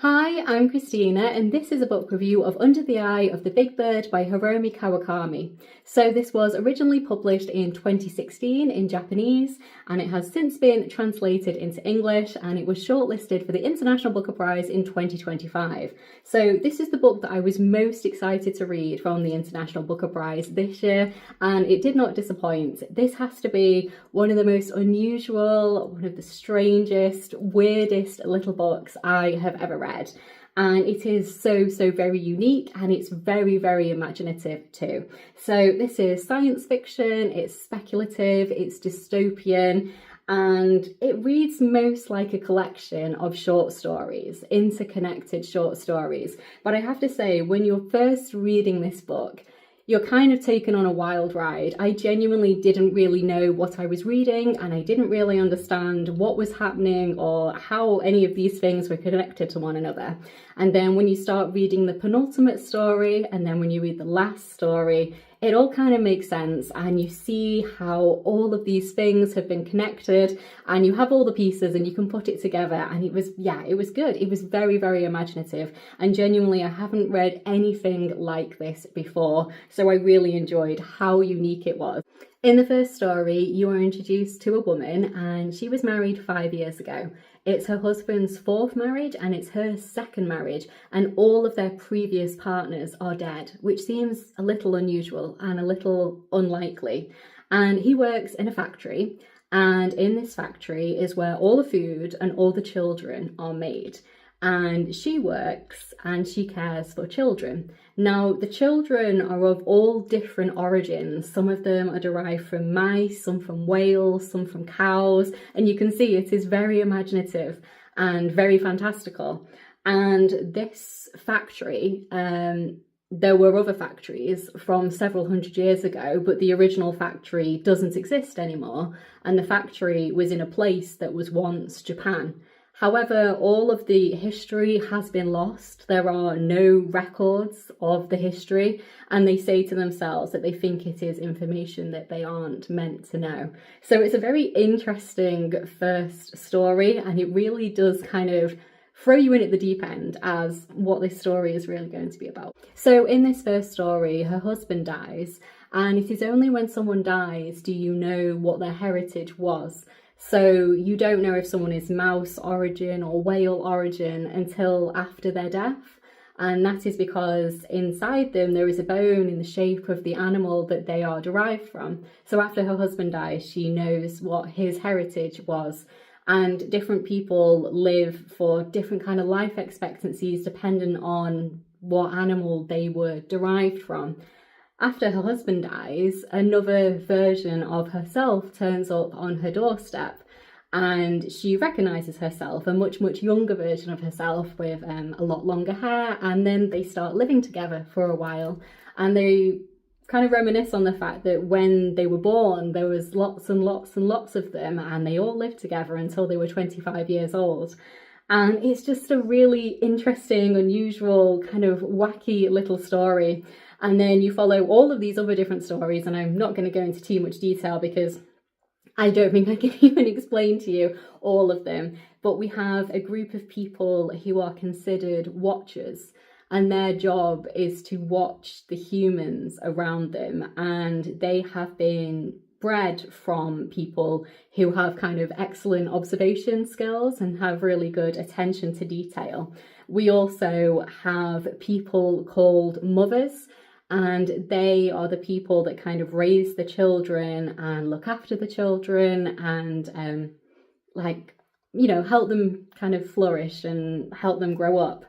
Hi, I'm Christina, and this is a book review of Under the Eye of the Big Bird by Hiromi Kawakami. So this was originally published in 2016 in Japanese, and it has since been translated into English, and it was shortlisted for the International Booker Prize in 2025. So this is the book that I was most excited to read from the International Booker Prize this year, and it did not disappoint. This has to be one of the most unusual, one of the strangest, weirdest little books I have ever read. And it is so very unique, and it's very imaginative too. So this is science fiction, it's speculative, it's dystopian, and it reads most like a collection of short stories, interconnected short stories. But I have to say, when you're first reading this book, you're kind of taken on a wild ride. I genuinely didn't really know what I was reading, and I didn't really understand what was happening or how any of these things were connected to one another. And then when you start reading the penultimate story, and then when you read the last story, it all kind of makes sense, and you see how all of these things have been connected, and you have all the pieces and you can put it together. And it was good. It was very imaginative, and genuinely I haven't read anything like this before, so I really enjoyed how unique it was. In the first story, you are introduced to a woman, and she was married 5 years ago. It's her husband's fourth marriage, and it's her second marriage, and all of their previous partners are dead, which seems a little unusual and a little unlikely. And he works in a factory, and in this factory is where all the food and all the children are made. And she works and she cares for children. Now, the children are of all different origins. Some of them are derived from mice, some from whales, some from cows. And you can see it is very imaginative and very fantastical. And this factory, there were other factories from several hundred years ago, but the original factory doesn't exist anymore. And the factory was in a place that was once Japan. However, all of the history has been lost. There are no records of the history, and they say to themselves that they think it is information that they aren't meant to know. So it's a very interesting first story, and it really does kind of throw you in at the deep end as what this story is really going to be about. So in this first story, her husband dies, and it is only when someone dies do you know what their heritage was. So you don't know if someone is mouse origin or whale origin until after their death. And that is because inside them there is a bone in the shape of the animal that they are derived from. So after her husband dies, she knows what his heritage was. And different people live for different kind of life expectancies depending on what animal they were derived from. After her husband dies, another version of herself turns up on her doorstep, and she recognises herself, a much younger version of herself with a lot longer hair, and then they start living together for a while, and they kind of reminisce on the fact that when they were born there was lots of them, and they all lived together until they were 25 years old. And it's just a really interesting, unusual, kind of wacky little story. And then you follow all of these other different stories, and I'm not going to go into too much detail because I don't think I can even explain to you all of them. But we have a group of people who are considered watchers, and their job is to watch the humans around them. And they have been bred from people who have kind of excellent observation skills and have really good attention to detail. We also have people called mothers, and they are the people that kind of raise the children and look after the children and help them kind of flourish and help them grow up.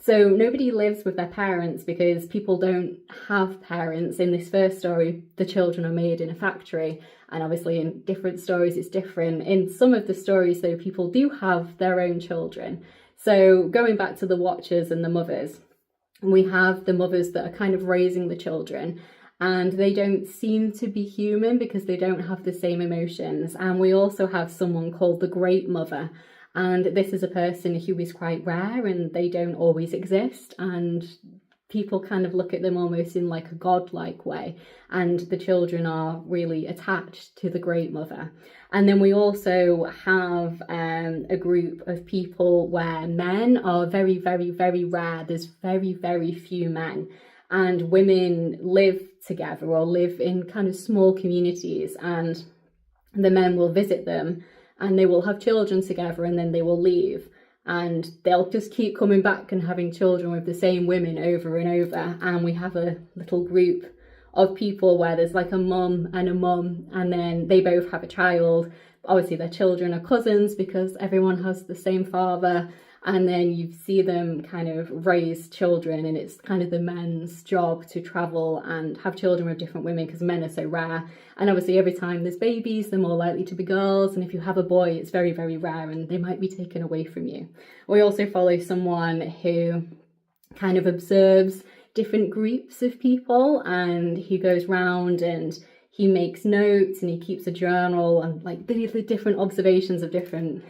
So nobody lives with their parents because people don't have parents. In this first story, the children are made in a factory, and obviously in different stories it's different. In some of the stories, though, people do have their own children. So going back to the watchers and the mothers, we have the mothers that are kind of raising the children, and they don't seem to be human because they don't have the same emotions. And we also have someone called the Great Mother, and this is a person who is quite rare, and they don't always exist, and people kind of look at them almost in like a godlike way, and the children are really attached to the Great Mother. And then we also have a group of people where men are very, very, very rare. There's very, very few men, and women live together or live in kind of small communities, and the men will visit them and they will have children together, and then they will leave, and they'll just keep coming back and having children with the same women over and over. And we have a little group of people where there's like a mum, and then they both have a child. Obviously their children are cousins because everyone has the same father, and then you see them kind of raise children, and it's kind of the men's job to travel and have children with different women because men are so rare. And obviously every time there's babies, they're more likely to be girls, and if you have a boy, it's very, very rare and they might be taken away from you. We also follow someone who kind of observes different groups of people, and he goes round and he makes notes and he keeps a journal and like the different observations of different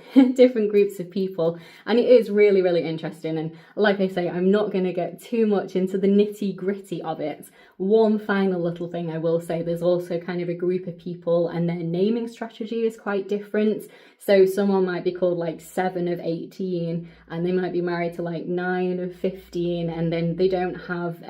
groups of people. And it is really, really interesting. And like I say, I'm not going to get too much into the nitty gritty of it. One final little thing I will say, there's also kind of a group of people and their naming strategy is quite different. So someone might be called like 7 of 18 and they might be married to like 9 of 15, and then they don't have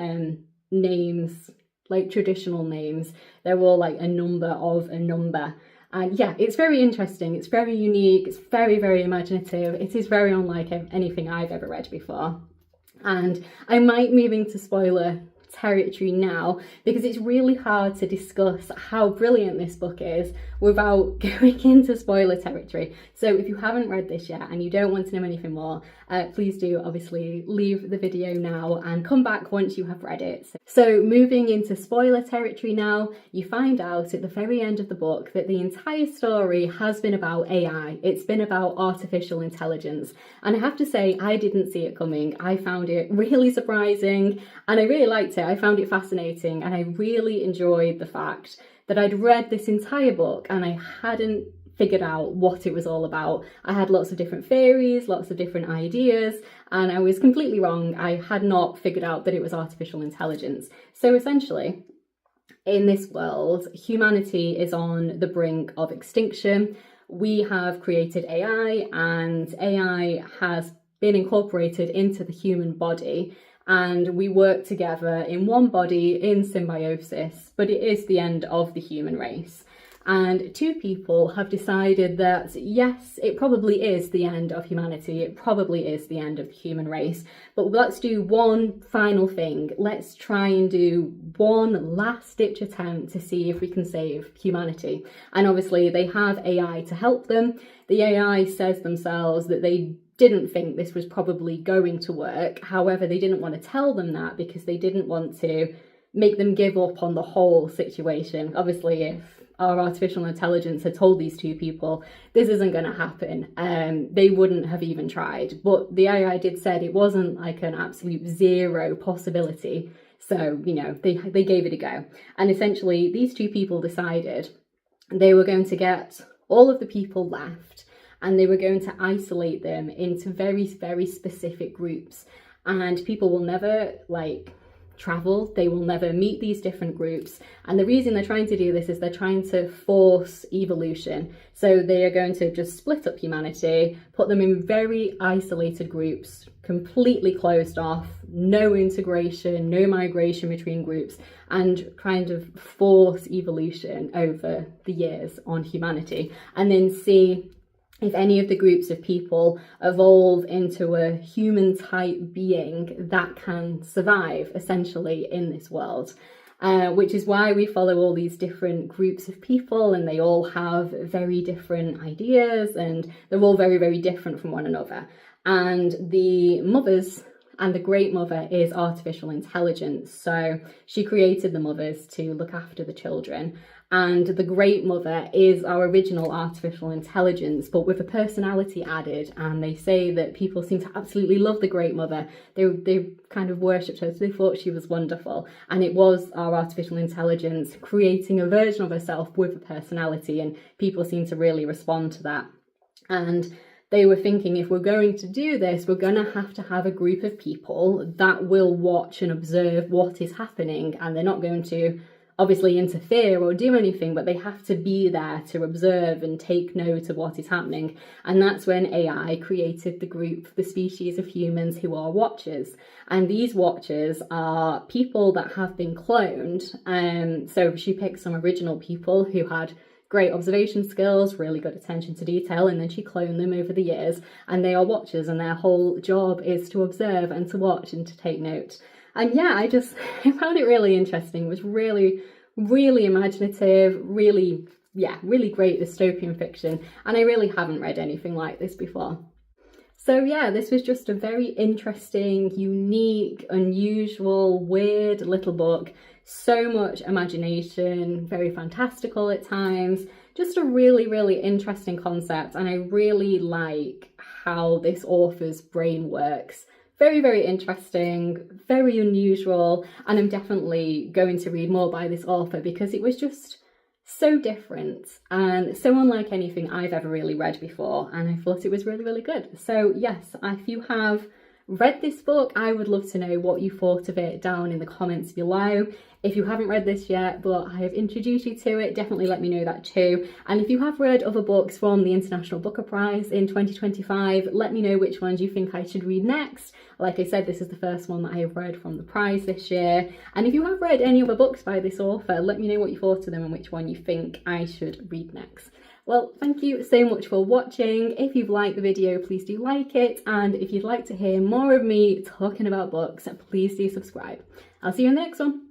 names like traditional names. They're all like a number of a number. And yeah, it's very interesting. It's very unique. It's very, very imaginative. It is very unlike anything I've ever read before. And I might move into spoiler territory now because it's really hard to discuss how brilliant this book is without going into spoiler territory. So if you haven't read this yet and you don't want to know anything more, please do obviously leave the video now and come back once you have read it. So moving into spoiler territory now, you find out at the very end of the book that the entire story has been about AI. It's been about artificial intelligence. And I have to say, I didn't see it coming. I found it really surprising and I really liked it. I found it fascinating, and I really enjoyed the fact that I'd read this entire book and I hadn't figured out what it was all about. I had lots of different theories, lots of different ideas, and I was completely wrong. I had not figured out that it was artificial intelligence. So essentially, in this world, humanity is on the brink of extinction. We have created AI, and AI has been incorporated into the human body, and we work together in one body in symbiosis, but it is the end of the human race. And 2 people have decided that yes, it probably is the end of humanity, it probably is the end of the human race, but let's do one final thing. Let's try and do one last ditch attempt to see if we can save humanity. And obviously they have AI to help them. The AI says themselves that they didn't think this was probably going to work. However, they didn't want to tell them that because they didn't want to make them give up on the whole situation. Obviously, if our artificial intelligence had told these 2 people this isn't going to happen, they wouldn't have even tried. But the AI did said it wasn't like an absolute zero possibility. So, you know, they gave it a go. And essentially, these 2 people decided they were going to get all of the people left, and they were going to isolate them into very, very specific groups. And people will never travel, they will never meet these different groups. And the reason they're trying to do this is they're trying to force evolution. So they are going to just split up humanity, put them in very isolated groups, completely closed off, no integration, no migration between groups, and kind of force evolution over the years on humanity, and then see if any of the groups of people evolve into a human type being that can survive essentially in this world. Which is why we follow all these different groups of people, and they all have very different ideas and they're all very, very different from one another. And the mothers and the Great Mother is artificial intelligence. So she created the mothers to look after the children. And the Great Mother is our original artificial intelligence, but with a personality added. And they say that people seem to absolutely love the Great Mother. They kind of worshipped her, so they thought she was wonderful. And it was our artificial intelligence creating a version of herself with a personality, and people seem to really respond to that. And they were thinking, if we're going to do this, we're going to have a group of people that will watch and observe what is happening, and they're not going to obviously interfere or do anything, but they have to be there to observe and take note of what is happening. And that's when AI created the group, the species of humans who are watchers. And these watchers are people that have been cloned. So she picked some original people who had great observation skills, really good attention to detail, and then she cloned them over the years, and they are watchers, and their whole job is to observe and to watch and to take note. And yeah, I found it really interesting. It was really, really imaginative, really great dystopian fiction, and I really haven't read anything like this before. So yeah, this was just a very interesting, unique, unusual, weird little book. So much imagination, very fantastical at times, just a really, really interesting concept, and I really like how this author's brain works. Very, very interesting, very unusual, and I'm definitely going to read more by this author because it was just so different and so unlike anything I've ever really read before, and I thought it was really, really good. So yes, if you have read this book, I would love to know what you thought of it down in the comments below. If you haven't read this yet, but I have introduced you to it, definitely let me know that too. And if you have read other books from the International Booker Prize in 2025, let me know which ones you think I should read next. Like I said, this is the first one that I have read from the prize this year. And if you have read any other books by this author, let me know what you thought of them and which one you think I should read next. Well, thank you so much for watching. If you've liked the video, please do like it. And if you'd like to hear more of me talking about books, please do subscribe. I'll see you in the next one.